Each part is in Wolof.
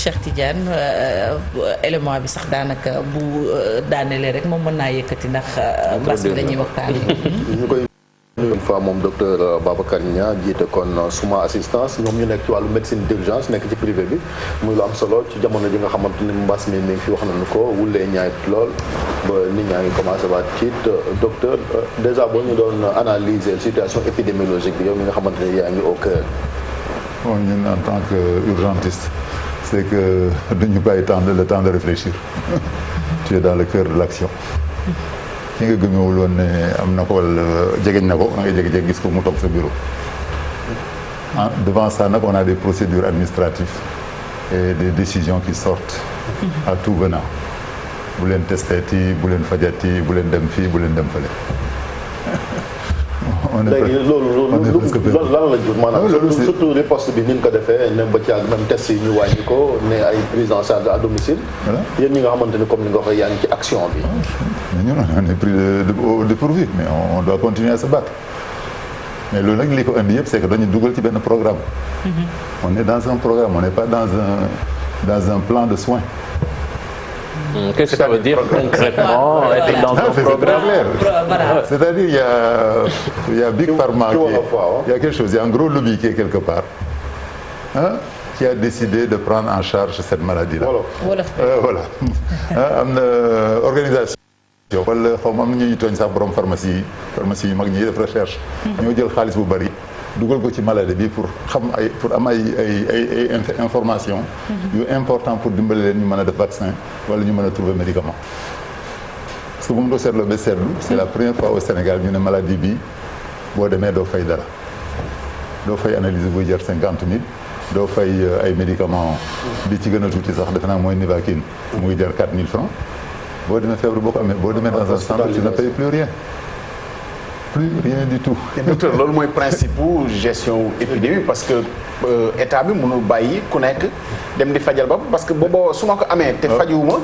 Cheikh Tidiane élément bi sax daanaka bu daanelee rek moom mën naa yëkkati ndax mbas bi dañuy waxtaan. ñu koy nuyu une fois moom docteur Babacar Niang jiite kon Suma assistance ñoom ñu nekk ci wàllu médecine d'urgence nekk ci privé bi muy lu am solo ci jamono ji nga xamante ni mbas mi fi wax nañu ko wulee ñaay lool ba nit ñaa ngi commencé waat tiit docteur déjà boo ñu doon analyser situation épidémiologique bi yow mi nga xamante ne yaa ngi au cœur. Bon, ñun en tant que urgentiste c'est que duñu bàyyi le temps de réfléchir tu es dans le cœur de l'action ki nga gëmewul woon ne am na ko wala jegeñ na ko da ngay jékki-jékki gis ko mu toog sa bureau devant ça nag on a des procédures administratives et des décisions qui sortent à tout venant bu leen testeeti bu leen fajati bu leen dem fii bu leen dem fële léegi loolu lan la jur maanaam surtout riposte bi ni ñu ko defee ne ba ci ak même test yi ñu wàññi ko ne ay prise en charge à domicile yéen ñi nga xamante ni comme ni nga waxee yaa ngi ci action bi mais ñun on est pris au dépourvu mais on doit continuer à se battre mais loolu nag li ko indi yëpp c'est que dañu dugal ci benn programme on est dans un programme on n'est pas dans un plan de soins. Qu'est-ce que ça veut dire concrètement être dans un programme? C'est-à-dire il y a Big Pharma il y a quelque chose, il y a un gros lobby qui est quelque part qui a décidé de prendre en charge cette maladie-là. Voilà. Am na organisation wala xaw ma am na ñuy tooñ sax borom pharmacie yu mag ñi def recherche. ñoo jël xaalis bu bari dugal ko ci maladie bi pour am ay information yu important pour dimbale leen ñu mën a def vaccin wala ñu mën a trouver médicament parce que bu mu doo seetloo ba seetlu c'est la première fois au Sénégal ñu ne maladie bi boo demee doo fay dara doo fay analyse buy jar 50 000 doo fay ay médicaments bi ci gën a tuuti sax defe naa mooy Nivaquine muy jar 4 000 francs boo demee feebar boo ko amee boo demee dans un centre tu ne payes plus rien du tout. docteur loolu mooy principe bu gestion épidémie parce que état bi mënul bàyyi ku nekk dem di fajal ba parce que booba su ma ko amee te fajuwuma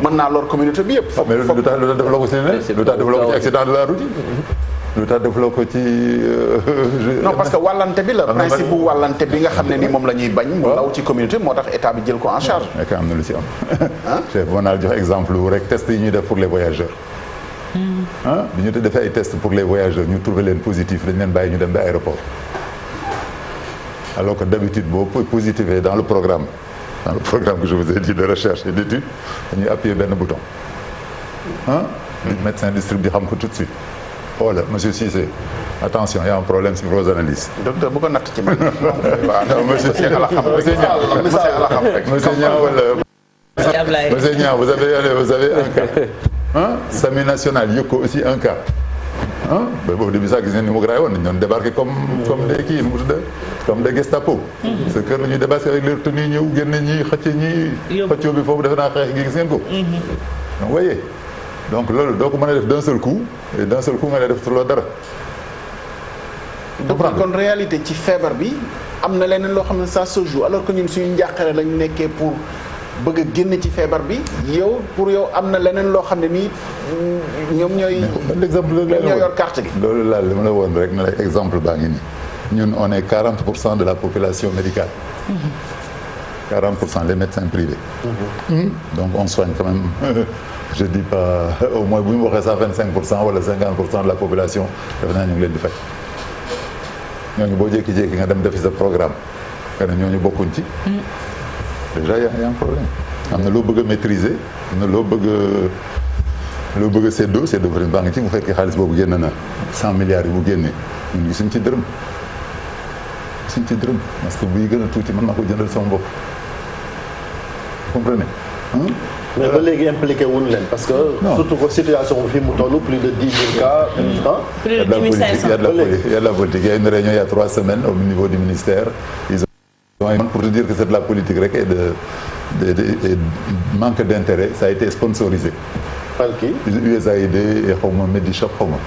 mën naa lor communauté bi yëpp. mais lu tax defloo ko si ne lu tax defloo ko ci accident de la route lu tax defloo ko ci. non parce que wàllante bi la principe bu wàllante bi nga xam ne ni moom la ñuy bañ. mu law ci communauté moo tax état bi jël ko en charge. mais am na lu si am. chef mën naa jox exemple rek test yi ñuy def pour les voyageurs. bi ñu defee ay tests pour les voyageurs ñu trouvé leen positif dañ leen bàyyi ñu dem ba aéroport alors que d'habitude boo positivé dans le programme que je vous ai dit de recherche et d'étude dañuy appuyer benn bouton le médecin district bi xam ko tout de suite oh là monsieur Cissé attention il y a un problème sur vos analyses. docteur bu ko natt ci man. monsieur Niang vous avez un cas. SAMU national yëg ko aussi un cas ba boobu début sax gis ngeen ni mu graay woon dañu doon débarquer comme des kii nu mu tudd comme des Gestapo. ce kër la ñuy débarquer avec leur tenue ñëw génne ñi xëcc ñi xëccoo bi foofu defe naa xeex gi gis ngeen ko. donc voyez donc loolu doo ko mën a def d'un seul coup et d'un seul coup nga ne def tuloo dara. donc kon réalité ci feebar bi am na leneen loo xam ne ça se joue alors que ñun suñu njàqare lañu nekkee pour. bëgg a génn ci feebar bi yow pour yow am na leneen loo xam ne nii ñoom ñooy. l'exemple ñoo yor carte gi. loolu laa li ma la woon rek ne la exemple baa ngi nii ñun on est 40% de la population médicale. 40% les médecins privés. Donc on soigne quand même je dis pas au moins bu ñu waxee sax 25% wala 50% de la population defe naa ñu ngi leen di fay. ñooñu boo jékki-jékki nga dem defi sa programme nga ne ñooñu bokkuñ ci. déjà y a un problème am na loo bëgg a maîtriser am na loo bëgg a séddoo baa ngi ci mu fekk xaalis boobu génn na 100 milliards yi mu génnee ñun gisuñ ci dërëm parce que buy gën a tuuti mën naa ko jëndal sama bopp comprenez mais ba léegi impliqué wuñu leen parce que surtout que situation bi fii mu toll plus de 10 000 cas plus de 10 500 il y a de la politique il y a une réunion il y a 3 semaines au niveau du ministère pour te dire que c'est de la politique rek et de manque d'intérêt ça a été sponsorisé par qui USAID et xaw ma Medishop xaw ma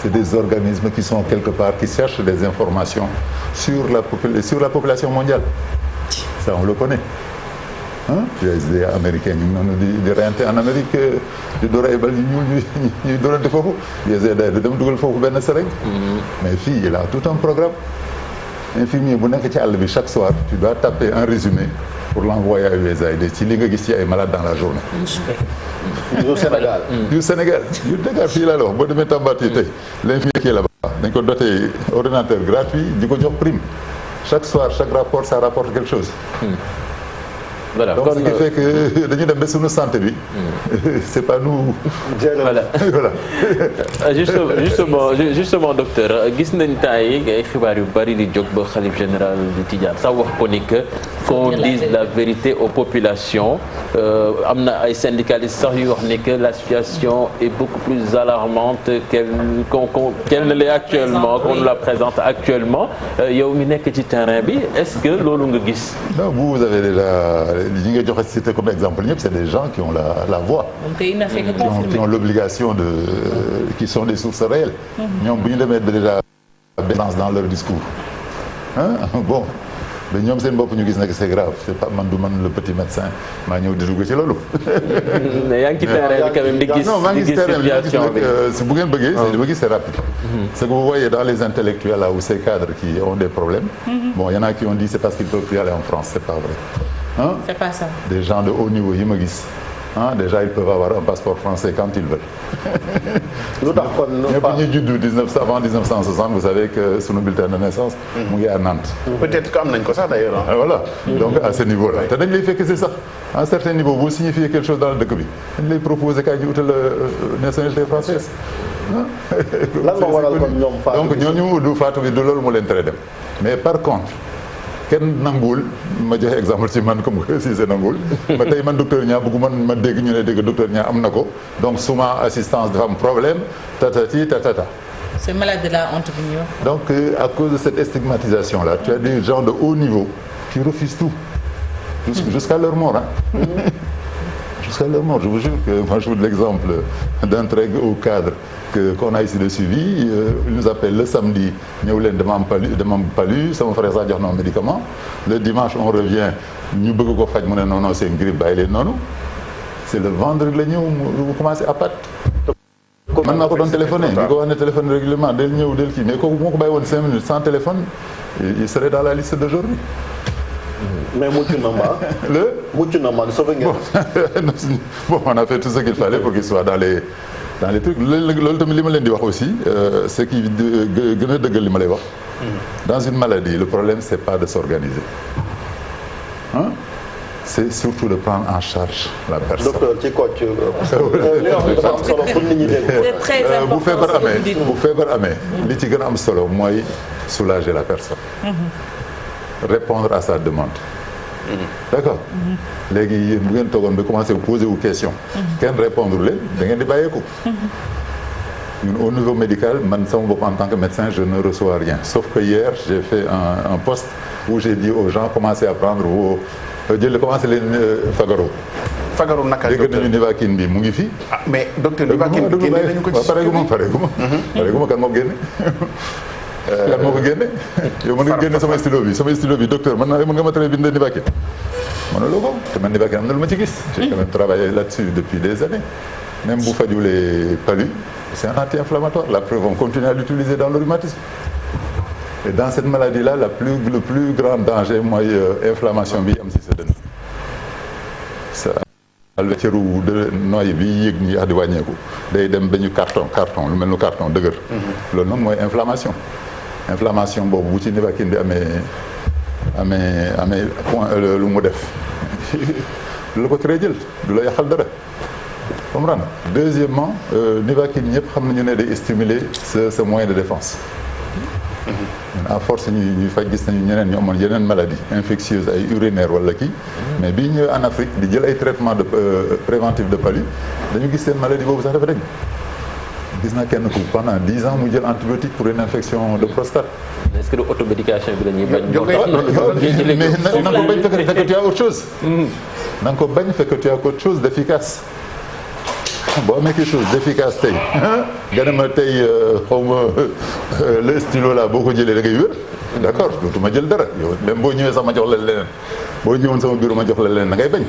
c'est des organismes qui sont quelque part qui cherchent des informations sur la population mondiale ça on le connaît USAID américain ñu ngi noonu di reyante en Amérique di door ay bal yu ñuy doorante foofu USAID dem dugal foofu benn seringue mais fii il a tout un programme infirmier bu nekk ci àll bi chaque soir tu dois taper un résumé pour l'envoyer à USAID ci li nga gis ci ay malades dans la journée. yu Sénégal. yu Sénégal yu Dakar fii laa la wax boo demee Tamba tey l'infirmier qui est là-bas dañ ko doté ordinateur gratuit di ko jox prime chaque soir chaque rapport ça rapporte quelque chose. Voilà. Donc ce qui fait que dañu dem ba suñu santé bi c'est pas nous. Voilà. Voilà. justement docteur gis nañ temps yi ay xibaar yu bari di jóg ba xalif général di Tidiane sax wax ko ni que qu'on dise la vérité aux populations am na ay syndicalistes sax yu wax ni que la situation est beaucoup plus alarmante qu'elle ne l'est actuellement qu'on nous la présente actuellement yow mi nekk ci terrain bi est-ce que loolu nga gis. Non, vous avez déjà ñi nga joxe cité comme exemple ñëpp c'est des gens qui ont la voix. qui ont l'obligation qui sont des sources réelles. ñoom bu ñu demee déjà balance dans leur discours bon mais ñoom seen bopp ñu gis nag c'est grave c'est pas man du man le petit médecin maa ñëw di dugg ci loolu. mais yaa ngi ci terrain bi quand même di gis situation bi bu ngeen bëggee li ma gis c'est rapide. Ce que vous voyez dans les intellectuels là ou ces cadres qui ont des problèmes. Bon il y en a qui ont dit c'est parce qu'ils peuvent plus aller en France c'est pas vrai. C'est pas ça. Des gens de haut niveau yi ma gis. Déjà ils peuvent avoir un passeport français quand ils veulent. lu tax kon ñëpp ñuy juddu avant 1960 vous savez que sunu bulletin de naissance. mu ngi à Nantes. peut-être que am nañ ko sax d'ailleurs. Voilà donc à ce niveau là te dañ lay fekk c'est sax à un certain niveau boo signifier quelque chose dans le dëkk bi dañ lay proposer kaay ñu utal nationalité française. lan moo waral kon ñoom faatu donc ñooñu du faatu bi du loolu moo leen tere dem mais par contre. kenn nanguwul ma joxe exemple ci man comme que si c'est nanguwul ma tey man docteur Niang bëggu man ma dégg ñu ne dégg docteur Niang am na ko donc suma assistance dafa am problème tatati tatata. C'est malade de la honte bi ñu wax. Donc à cause de cette stigmatisation là tu as des gens de haut niveau qui refusent tout jusqu'à leur mort jusqu'à leur mort je vous jure que moi je vous donne l'exemple d'un très haut cadre qu'on a ici de suivi il nous appelle le samedi ñëw leen dama am palu sama frère sax jox na médicament le dimanche on revient ñu bëgg ko faj mu ne non c'est une grippe bàyyi leen noonu c'est le vendredi la ñëw mu commencé à pat man maa ko doon téléphoné di ko wax ne téléphone régulièrement del ñëw del kii mais kooku moo ko bàyyi woon 5 minutes sans téléphone il serait dans la liste d'aujourd'hui. mais mucc na ma sauvé ngeen. Bon on a fait tout ce qu'il fallait pour qu'il soit dans les trucs loolu tamit li ma leen di wax aussi ce qui gën a dëggal li ma lay wax. Dans une maladie le problème c'est pas de s'organiser c'est surtout de prendre en charge la personne. docteur ci coach li wax dafa am solo pour nit ñi dégg. C'est très important bu feebar amee li ci gën a am solo mooy soulager la personne. Répondre à sa demande. D'accord. léegi yéen bu ngeen toogoon ba commencé poser wu question. kenn répondre leen da ngeen di bàyyeeku. ñun au niveau médical man sama bopp en tant que médecin je ne reçois rien sauf que hier j'ai fait un poste où j'ai dit aux gens commencez à prendre vos commencé leen fagaru. fagaru naka dégg nañu Nivaquine bi mu ngi fi. mais docteur Nivaquine génne nañu ko ci pareeguma kan moo génne. kan moo ko génne yow mën nga génne sama stylo bi docteur mën nga ma tere bind Nivaquine mënuloo ko te man Nivaquine am na lu ma ci gis j'ai quand même travaillé là-dessus depuis des années même bu fajulee palu c'est un anti-inflammatoire la preuve on continue à l'utiliser dans le rhumatisme et dans cette maladie là le plus grand danger mooy inflammation bi am ci sa dënn sa cëru noyyi bi yéeg ñi di wàññeeku day dem ba ñu carton lu mel ni carton dëgër loolu noonu mooy inflammation boobu bu ci Nivaquine bi amee point lu mu def du la ko tere jël du la yàqal dara comprendre deuxièmement Nivaquine ñëpp xam nañu ne day stimuler ce moyen de défense à force ñuy faj gis nañu ñeneen ñu amoon yeneen maladie infectieuse ay urinaire wala kii mais bi ñëwee en Afrique di jël ay traitement de préventif de palu dañu gis seen maladie boobu sax dafa dañ gis naa kenn ku pendant 10 ans mu jël antibiotique pour une infection de prostate. est-ce que automédication bi la ñuy bañ. mais na nga ko bañ fekk tu as autre chose. na nga ko bañ fekk tu as autre chose d'efficace. boo amee quelque chose d'efficace tey nga ne ma tey xaw ma le stylo là boo ko jëlee da ngay wér. d'accord dootuma jël dara yow même boo ñëwee sax ma jox la leneen boo ñëwoon sama bureau ma jox la leneen da ngay bañ.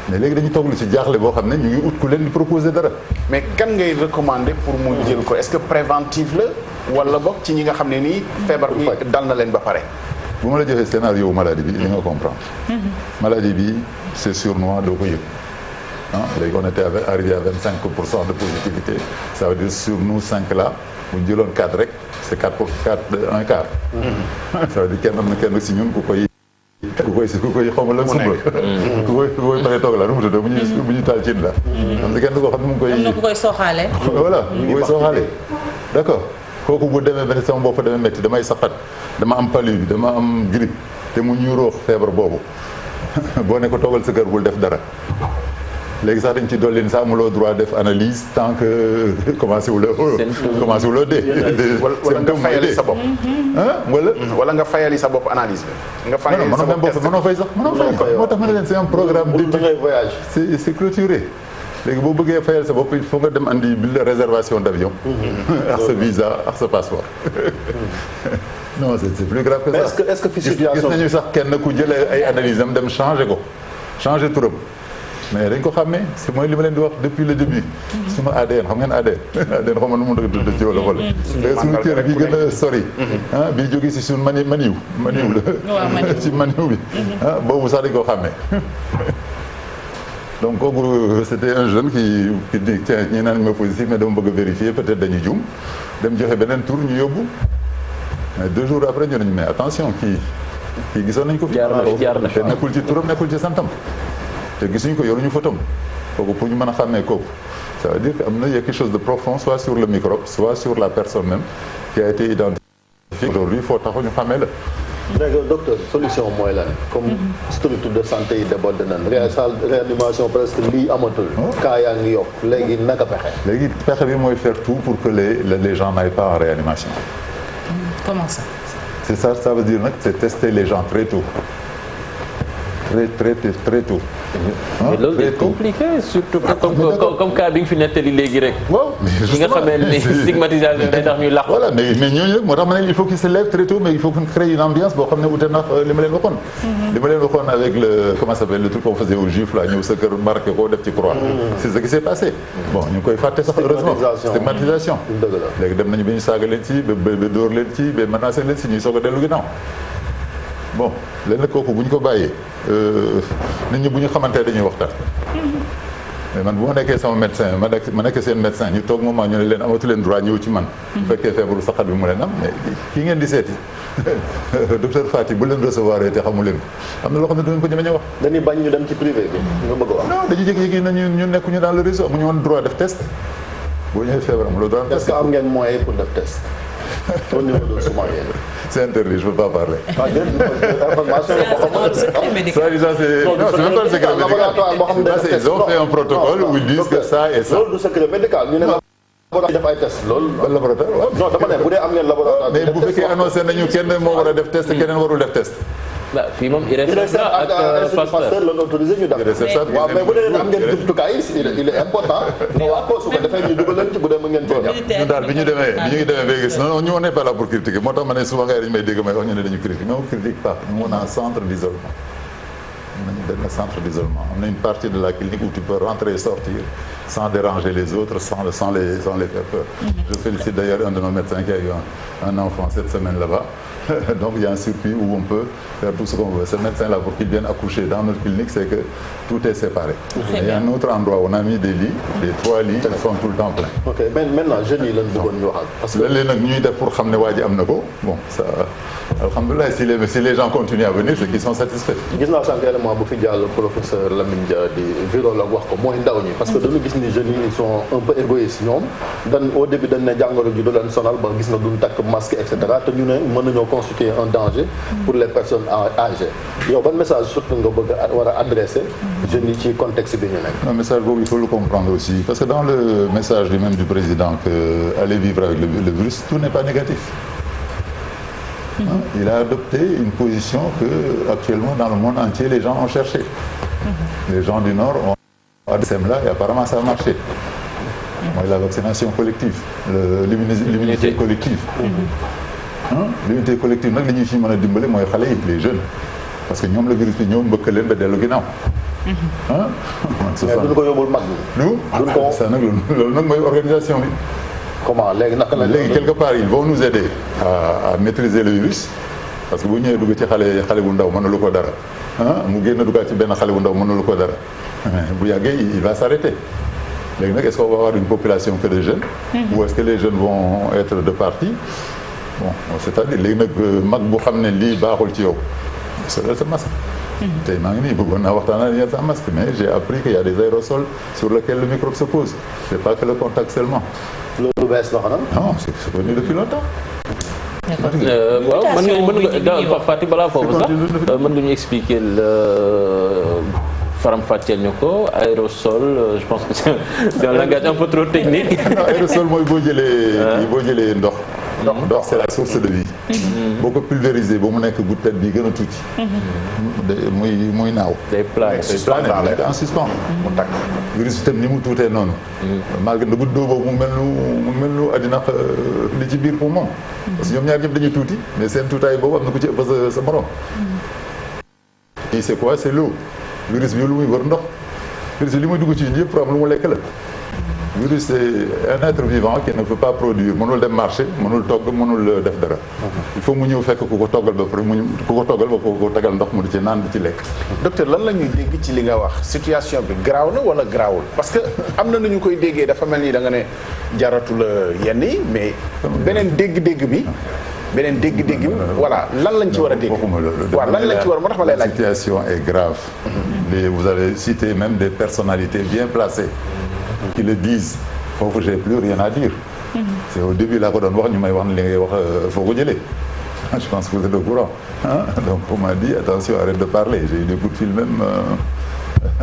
mais léegi dañu toog lu ci jaaxle boo xam ne ñu ngi ut ku leen di proposer dara. mais kan ngay recommander pour mu jël ko est-ce que préventif la wala boog ci ñi nga xam ne nii feebar bi dal na leen ba pare. bu ma la joxee scénario maladie bi li nga comprendre. maladie bi c'est sournois doo ko yëg. léegi on était arrivé à 25% de positivité ça veut dire sur nous 5 là bu ñu jëloon 4 rek c'est 4 pour 4 un quart. ça veut dire kenn am na kenn si ñun ku koy xaw ma lan sumba ku koy pare toog la nu mu tudd bu ñu taal cin la am na kenn koo xam ne mu ngi koy am na ku koy sooxaale voilà ku koy sooxaale d'accord kooku bu demee benn sama bopp demee métti damay saqat dama am palu bi dama am grippe te mu ñuuroo feebar boobu boo ne ko toogal sa kër bul def dara léegi sax dañ ci dolli sa amuloo droit def analyse tant que commencé wu loo dee. wala nga fayali sa bopp. wala nga fayali sa bopp analyse bi. nga fayali sa bopp test mënoo fay sax mënoo fay moo tax ma ne leen c'est un programme d'étude voyage. c'est clôturé. léegi boo bëggee fayal sa bopp il faut nga dem andi bill de réservation d'avion. ak sa visa ak sa passeport. non c'est plus grave que ça. est-ce que fi situation gis nañu sax kenn ku jëlee ay analyse am dem changer turam. mais dañ ko xàmmee c'est mooy li ma leen di wax depuis le début. sunu ADN xam ngeen ADN. ADN xam nga nu mu tudd ci wala wala. suñu cër bi gën a sori. bi jógee si suñu maniw la. ci maniw bi. boobu sax dañ ko xàmmee. donc kooku c'était un jeune qui dit tiens ñi naan ma positif mais dama bëgg a vérifier peut-être dañuy juum dem joxe beneen tour ñu yóbbu mais 2 jours après ñu ne mais attention kii gisoon nañ ko fi. jaar na te nekkul ci turam nekkul ci santam. te gisuñu ko yoruñu photom kooku pour ñu mën a xàmmee kooku ça veut dire que am na quelque chose de profond soit sur le microbe soit sur la personne même qui a été identifiée aujourd'hui foo taxu ñu xàmmee la. léegi docteur solution mooy lan comme structure de santé yi déborde nañ réanimation presque lii amatul cas yaa ngi yokk léegi naka pexe. léegi pexe bi mooy faire tout pour que les gens n'aillent pas en réanimation. comment ça. c'est ça veut dire nag c'est tester les gens très tôt. très tôt. mais loolu c'est compliqué surtout comme cas bi nga fi nettali léegi rek. waaw ñi nga xamee ne stigmatisation day tax ñu làqu. voilà mais ñooñu moo tax ma ne il faut qu'ils se lèvent très tôt mais il faut qu'on crée une ambiance boo xam ne wute na li ma leen waxoon. li ma leen waxoon avec le comment ça s'appelle le truc qu'on faisait aux Juifs là ñëw sa kër marqué ko def ci croix. c'est ce qui s'est passé. bon ñu ngi koy fàtte sax heureusement stigmatisation. léegi dem nañu ba ñu saaga leen ci ba dóor leen ci ba menacé leen ci ñuy soog a dellu ginnaaw. bon léegi kooku bu ñu ko bàyyee nit ñi bu ñu xamantee dañuy waxtaan. mais man bu ma nekkee sama médecin ma nekk seen médecin ñu toog moment ñu ne leen amatu leen droit ñëw ci man. bu fekkee feebaru saxat bi mu leen am mais kii ngeen di seeti docteur Fati bu leen recevoir te xamu leen ko am na loo xam ne duñ ko ñeme wax. dañuy bañ ñu dem ci privé bi nga bëgg a wax. non dañuy jékki-jékki na ñu nekkuñu dans le réseau amuñu woon droit def test boo ñëwee feebar amuloo droit def test. est-ce que am ngeen moyen pour def test au niveau de Soumaré. C'est interdit, je ne peux pas parler. secret médical. Non, c'est même pas le secret médical. Ils ont fait un protocole où ils disent que ça et ça. loolu du secret médical ñu ne laboratoire def ay test loolu. laboratoire waaw. non dama ne bu dee am ngeen laboratoire. mais bu fekkee annoncé nañu kenn moo war a def test keneen warul def test. waaw fii moom IRESSET ak Pasteur la autorisé ñu def. waaw mais bu dee am ngeen jumtukaay il est important. nga wax ko su ko defee ñu dugal leen ci bu dee mën ngeen cee jàpp. ñun daal bi ñu demee ba gis non ñu on n'est pas là pour critiquer moo tax ma ne souvent gars yi dañu may dégg may wax ñu ne dañu critique mais on critique pas ñu mën a centre d'isolement. am nañu benn centre d'isolement am na une partie de la clinique où tu peux rentrer et sortir sans déranger les autres sans les faire peur. Je félicite d'ailleurs un de nos médecins qui a eu un enfant cette semaine là-bas. Donc il y a un circuit où on peut faire tout ce qu'on veut. Ce médecin-là, pour qu'il vienne accoucher dans notre clinique, c'est que tout est séparé. Il y a un autre endroit où on a mis des lits, des 3 lits qui sont tout le temps pleins. Ok maintenant jeunes yi lañ bëggoon ñu waxal. parce que léeg-léeg nag ñuy def pour xam ne waa ji am na ko bon ça alhamdulilah si les gens continuent à venir c'est qu'ils sont satisfaits. gis naa sànq élément bu fi jàll professeur Lamine Dia di virologue wax ko mooy ndaw ñi parce que dañu gis ni jeunes yi ils sont un peu égoïstes ñoom au début dañ ne jàngoro ji du leen sonal ba gis na duñ takk masque et cetera te ñu ne mën nañoo constituer un danger pour les personnes âgées yow ban message surtout nga bëgg a war a adresser jeunes yi ci contexte bi ñu nekk. un message boobu il faut le comprendre aussi parce que dans le message lui-même du président que aller vivre avec le virus tout n'est pas négatif. Il a adopté une position que actuellement dans le monde entier les gens ont cherché. Les gens du Nord ont adopté là et apparemment ça a marché. Mooy la vaccination collective, l'immunité collective. L'immunité collective nag li ñu ci mën a dimbale mooy xale yi les jeunes parce que ñoom la virus bi ñëw mbëkk leen ba dellu ginnaaw. mais duñ ko yóbbul mag ñi. duñ ko ça nag loolu nag mooy organisation bi. comment léegi naka la léegi quelque part ils vont nous aider à maîtriser le virus parce que bu ñëwee dugg ci xale bu ndaw mënalu ko dara mu génn duggaat ci benn xale bu ndaw mënalu ko dara bu yàggee il va s'arrêter. léegi nag est-ce qu'on va avoir une population que de jeunes ou est-ce que les jeunes vont être de parti bon c'est-à-dire léegi nag mag bu xam ne lii baaxul ci yow solal sa masque tey maa ngi nii bëggoon naa waxtaan ak sa masque mais j'ai appris qu'il y a des aérosols sur lesquels le microbe se pose c'est pas que le contact seulement loolu bees la xanaa non c'est connu depuis longtemps waaw mën nga Fatick balaa foofu sax mën nga ñu expliquer faram-fàcceel ñu ko aérosol je pense que c'est un langage un peu trop technique. non aérosol mooy boo jëlee ndox. ndox c'est la source de vie. boo ko pulvériser ba mu nekk gouttelette bi gën a tuuti. muy naaw. day plané en suspens. mu tàkk virus itam ni mu tuutee noonu. malgré ne goutte d'eau boobu mu mel nu àddina li ci biir poumon. parce que ñoom ñaar ñëpp dañuy tuuti mais seen tuutaay boobu am na ku ci ëpp sa morom. et c'est quoi c'est l'eau virus bi lu muy wër ndox virus bi li muy dugg ci yëpp pour am lu mu lekk la virus c'est un être vivant qui ne peut pas produire mënul dem marché mënul togg mënul def dara il faut mu ñëw fekk ku ko toggal ba pare ku ko toggal ba ko tagal ndox mu di ci naan di ci lekk. docteur lan la ñuy dégg ci li nga wax situation bi garaaw na wala garaawul parce que am na nu ñu koy déggee dafa mel ni da nga ne jaratu la yenn yi mais beneen dégg-dégg bi. beneen dégg-dégg bi voilà lan lañ ci war a dégg. waaw lan lañ ci war a moo tax ma lay laaj. La situation est grave. Vous avez cité même des personnalités bien placées qui le disent foofu j'ai plus rien à dire. C'est au début laa ko doon wax ñu may wax ne li ngay wax foo ko jëlee. Je pense que vous êtes au courant. Donc on m'a dit attention arrête de parler j'ai eu des coups de fil même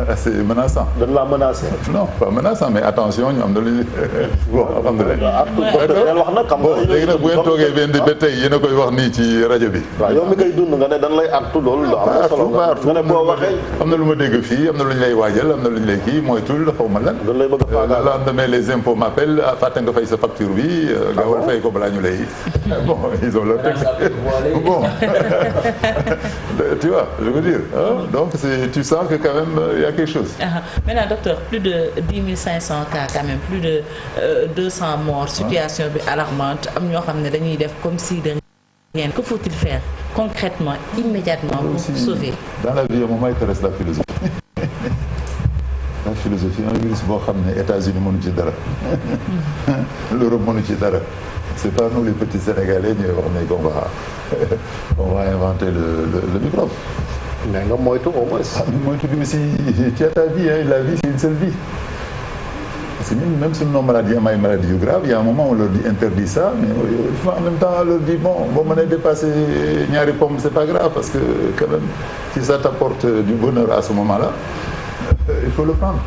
assez menaçant. dañ laa menacé. non pas menaçant mais attention ñu am na lu ñu bon alhamdulilah. wax na xam bon léegi nag bu ngeen toogee benn ba tey yéen a koy wax nii ci rajo bi. waaw yow mi koy dund nga ne dañ lay artu loolu. lu am na solo nga ne boo waxee. am na lu ma dégg fii am na lu ñu lay waajal am na lu ñu lay kii mooy tul xaw ma lan. dañ lay bëgg a faagaal la lendemain les impôts m'appellent fàtte nga fay sa facture bi. gaawal fay ko balaa ñu lay. bon ils ont leur texte. bon tu vois je veux dire donc tu sens que quand même il y a quelque chose. Maintenant docteur plus de 10 500 cas quand même plus de 200 morts situation bi alarmante am ñoo xam ne dañuy def comme si de rien. Que faut-il faire concrètement immédiatement pour sauver. Dans la vie moom m'intéresse la philosophie. La philosophie un virus boo xam ne États-Unis mënu ci dara. l'Europe mënu ci dara. C'est pas nous les petits Sénégalais ñooy wax ne on va inventer le microbe. mais nga moytu au moins. moytu bi aussi ci ta vie la vie c'est une seule vie. parce que même si nos maladies am ay maladies yu graves il y a un moment on leur dit interdit ça mais en même temps on leur dit bon boo mënee dépasser ñaari pommes c'est pas grave parce que quand même si ça t'apporte du bonheur à ce moment-là il faut le prendre.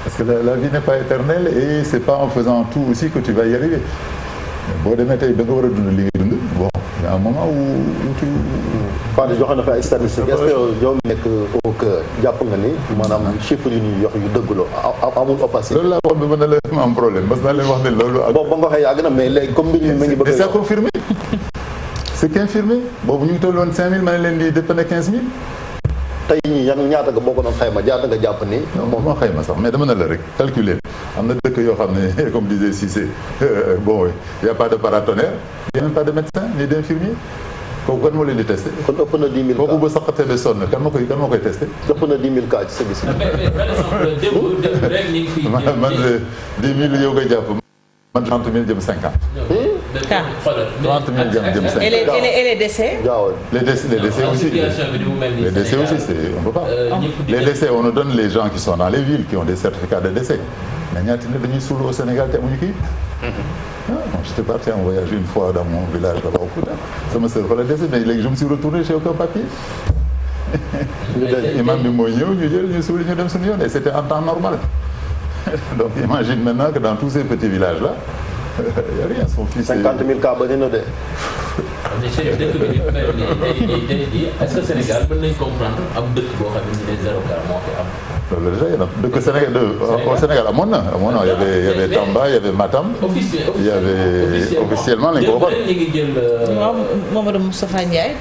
parce que la vie n'est pas éternelle et c'est pas en faisant tout aussi que tu vas y arriver. boo demee tey da nga war a dund li ngay dund bon il y a un moment où tu. Fane joxe na fi ay statistiques est-ce que yow nekk au cœur jàpp nga ni maanaam chiffres yi ñuy yox yu dëgg la amul opacité. loolu laa wax bi mën na leen am problème parce que naa leen wax ne loolu. bon ba nga waxee yàgg na mais léegi comme mbir mi ngi bëgg a. mais c'est confirmé c'est confirmé boobu ñu ngi toll woon 5000 ma ne leen di dépendre 15000. tey ñii yan ñaata nga boo ko doon xayma jaata nga jàpp ni. moom moo xayma sax mais dama ne la rek calculer am na dëkk yoo xam ne comme disait Cissé bon il y a pas de paratonnerre il y a même pas de médecin ni d'infirmier kooku kan moo leen di testé. kon ëpp na 10 000 cas kooku ba saxatee ba sonn kan moo koy testé. ëpp na 10 000 cas ci sa gis. man 10 000 yow nga jàpp man 30 000 jëm 50. cas 30 000 jëm 50. et les décès. les décès aussi. Les décès aussi on peut pas. Les décès on nous donne les gens qui sont dans les villes qui ont des certificats de décès mais ñaata nit dañuy suul au Sénégal te amuñu kii. J'étais parti en voyage une fois dans mon village là-bas au Fouta sama sœur fa la décès mais léegi je me suis retourné chez aucun papier. imam bi mooy ñëw ñu jël ñu suul ñu dem suñu yoon et c'était en temps normal. Donc imagine maintenant que dans tous ces petits villages là il y a rien son fils. 50 000 cas ba dina de. est-ce que Sénégal mën nañ comprendre am dëkk boo xam ne zéro cas moo fi am. loolu déjà yéen a dëkk Sénégal au Sénégal amoon na il y avait Tamba il y avait Matam. il y avait officiellement lañ ko waxoon. waaw Mamadou Moustapha Ndiaye.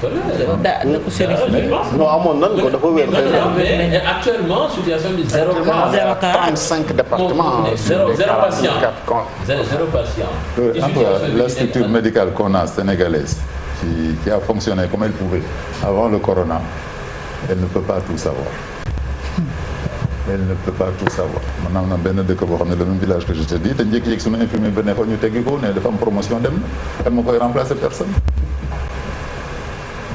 dëkk Chérif bi. non amoon nan ko dafa wér. mais actuellement situation bi zéro cas. 35 départements. zéro patient. Zéro patient. La structure médicale qu'on a sénégalaise qui a fonctionné comme elle pouvait avant le corona, elle ne peut pas tout savoir. Elle ne peut pas tout savoir. Man am na benn dëkk boo xam ne le même village que je te dis te njëkk-njëkk suñu infirmier ba nekkoon ñu teggi ko ne dafa am promotion dem na kan ma koy remplacer personne.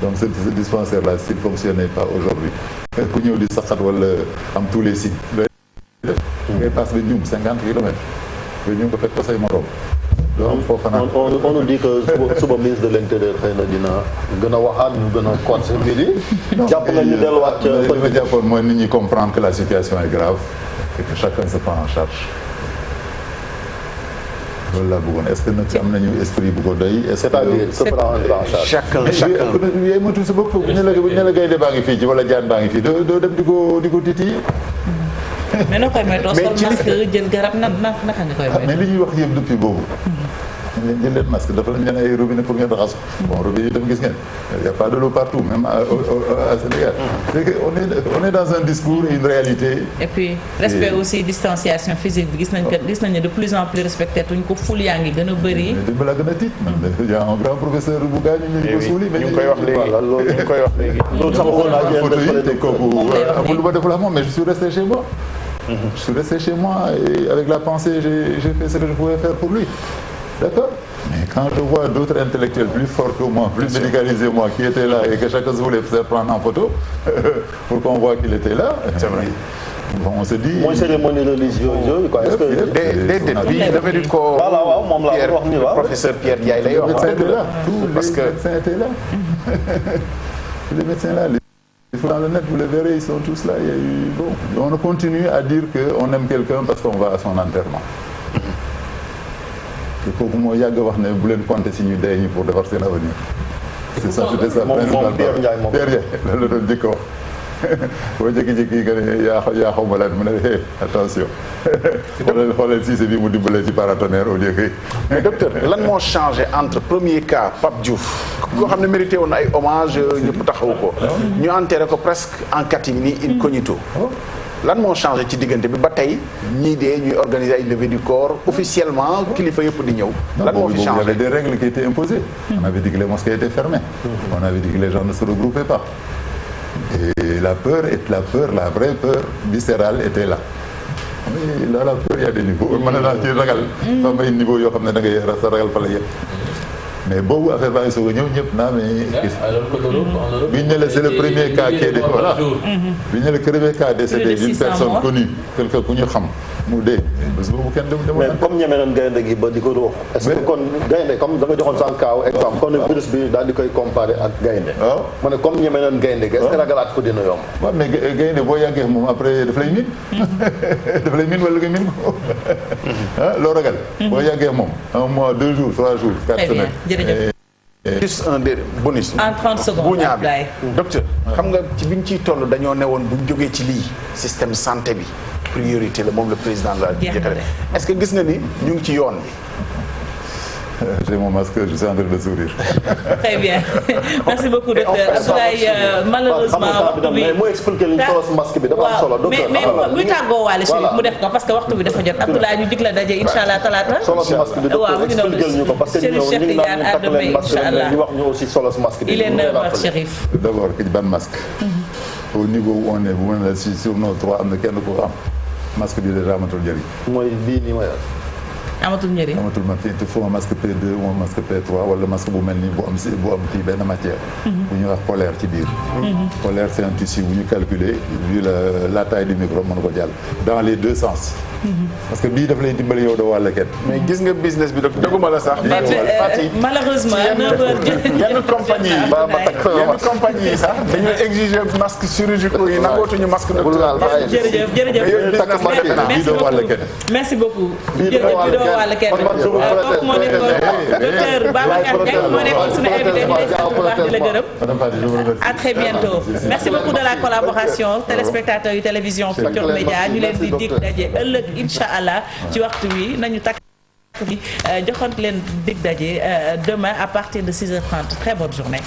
Donc ce dispensaire là s'il fonctionnait pas aujourd'hui ku ñëw di saxat wala am tous les signes ngay passe ba ñum 50 kilomètres ba ñum ko fekk ko say morom. donc foofu nag on nous dit que suba ministre de l'intérieur xëy na dina gën a waxaat ñu gën a corsé mbir yi. jàpp nga ñu delluwaat ca li ma jàppoon mooy nit ñi comprendre que la situation est grave et que chacun se prend en charge. loolu laa bëggoon est-ce que nag am nañu esprit bu ko doy. c'est-à-dire se prendre en charge. chacun yooyu motul sa bopp bu ñu la gaynde baa ngi fii ci wala jaan baa ngi fii doo dem di ko titi. mais noo koy moytoo sol masque jël garab naka nga koy moytoo. mais li ñuy wax yëpp depuis boobu. jël leen masque dafa lañ leen ay robinet pour ngeen raxasu. bon robinet yi tam gis ngeen il y a pas de l'eau partout même à Sénégal. c'est que on est dans un discours et une réalité. et puis respect aussi distanciation physique bi gis nañ de plus en plus respecté tuñ ko ful yaa ngi gën a bëri. mais dañ ma la gën a tiit. il y a un grand professeur bu gaañu ñu ko suuli. ñu ngi koy wax léegi loolu ñu ngi koy wax léegi. loolu sama xool naa photo yi te kooku amul lu ma deful ak moom mais je suis resté chez moi. Je suis resté chez moi et avec la pensée j'ai fait ce que je pouvais faire pour lui. D'accord? Mais quand je vois d'autres intellectuels plus forts que moi, plus médicalisés que moi, qui étaient là et que chacun se voulait se prendre en photo pour qu'on voit qu'il était là. C'est vrai. Bon, on se dit. mooy cérémonie religieuse yooyu quoi est-ce que. déedéet bii dafa di ko. waaw moom laa wax ni waaw professeur Pierre Ndiaye lay wax. Parce que les médecins étaient là. Les médecins là. Dans le net, vous les verrez, ils sont tous là. Il y a eu, bon, on continue à dire qu'on aime quelqu'un parce qu'on va à son enterrement. te kooku moo yàgg wax ne bu leen compter si ñu dee ñi pour defar seen avenir. c'est ça c'était ça principal. Pierre Ndiaye moom Pierre Ndiaye loolu la doon jëkk wax boo jékki-jékki nga ne yaa xaw ma leen mu ne attention xoolal Cissé bi mu dimbalee ci paratonnerre au lieu que. mais docteur lan moo changé entre premier cas Pape Diouf koo xam ne mérité woon na ay hommage ñëpp taxawu ko ñu enterré ko presque en catimini incognito lan moo changé ci diggante bi ba tey ñii dee ñuy organiser ay levée du corps officiellement kilifa yëpp di ñëw. lan moo fi changé il y avait des règles qui étaient imposées. On avait dit que les mosquées étaient fermées. On avait dit que les gens ne se regroupaient pas. Et la vraie peur viscérale était là. Oui, là la peur il y a des niveaux. mën naa ci ragal. fa may niveau yoo xam ne da ngay sa ragal fa la yem. mais boobu affaire baa ngi soog a ñëw ñëpp naa mais. bi ñu ne la c'est le premier cas qui est décédé voilà. bi ñu ne le premier cas décédé d'une personne connue quelqu'un ku ñu xam mu dee. bés boobu kenn dem mais comme ñeme nañ gaynde gi ba di ko wax. est-ce que kon gaynde comme da nga joxoon sànq kaaw exemple kon virus bi daal di koy comparer ak gaynde. waaw ma ne comme ñeme nañ gaynde gi est-ce que ragalaat ko dina yomb. waaw mais gaynde boo yàggee moom après daf lay miin. daf lay miin wala nga miin ko ah loo ragal. boo yàggee moom 1 mois 2 jours 3 jours 4 semaines. juste un bonus. en 30 secondes bu ñaa bi docteur xam nga ci biñ ciy toll dañoo newoon buñ jógee ci lii système santé bi priorité la moom le président de la République est-ce que gis nga ni ñu ngi ci yoon bi. J'ai mon masque, je suis en train de sourire. Très bien. Merci beaucoup docteur Abdoulaye malheureusement waxtu bi mooy expliquer li ñu solo masque bi dafa am solo docteur mais muy tàggoo waale Chérif mu def ko parce que waxtu bi dafa jot Abdoulaye ñu dig la daje inshallah talaata. solo masque bi docteur expliquer ñu ko parce que ñu ngi naan ñu takk leen masque ñu wax ñu aussi solo masque bi. Il est 9h Chérif. D'abord ki ban masque. Au niveau où on est bu mën la si sur nos 3 am na kenn ko am masque bi déjà amatul njëriñ. mooy bii nii mooy amatul njëriñ amatul ma il te faut un masque P2 ou un masque P3 wala masque bu mel ni bu am ci benn matière. bu ñuy wax polaire ci biir. polaire c'est un tissu bu ñu calculer vu la taille du micro mën ko jàll dans les 2 sens. parce que bii daf lay dimbali yow doo wàll kenn. mais gis nga business bi dëgguma la sax. malheureusement yenn compagnie yi sax dañuy exiger masque chirurgicaux yi nangootuñu masque docteur. jërëjëf merci beaucoup. wàll kenn kooku moo nekkoon docteur Babacar Diagne moo nekkoon suñu invité bi sant bu baax di la gërëm. à très bientôt merci beaucoup de la collaboration téléspectateurs yu télévision Futurs Médias ñu leen di dig daje ëllëg incha allah ci waxtu wi nañu takk bi joxante leen dig daje demain à partir de 6h30 très bonne journée.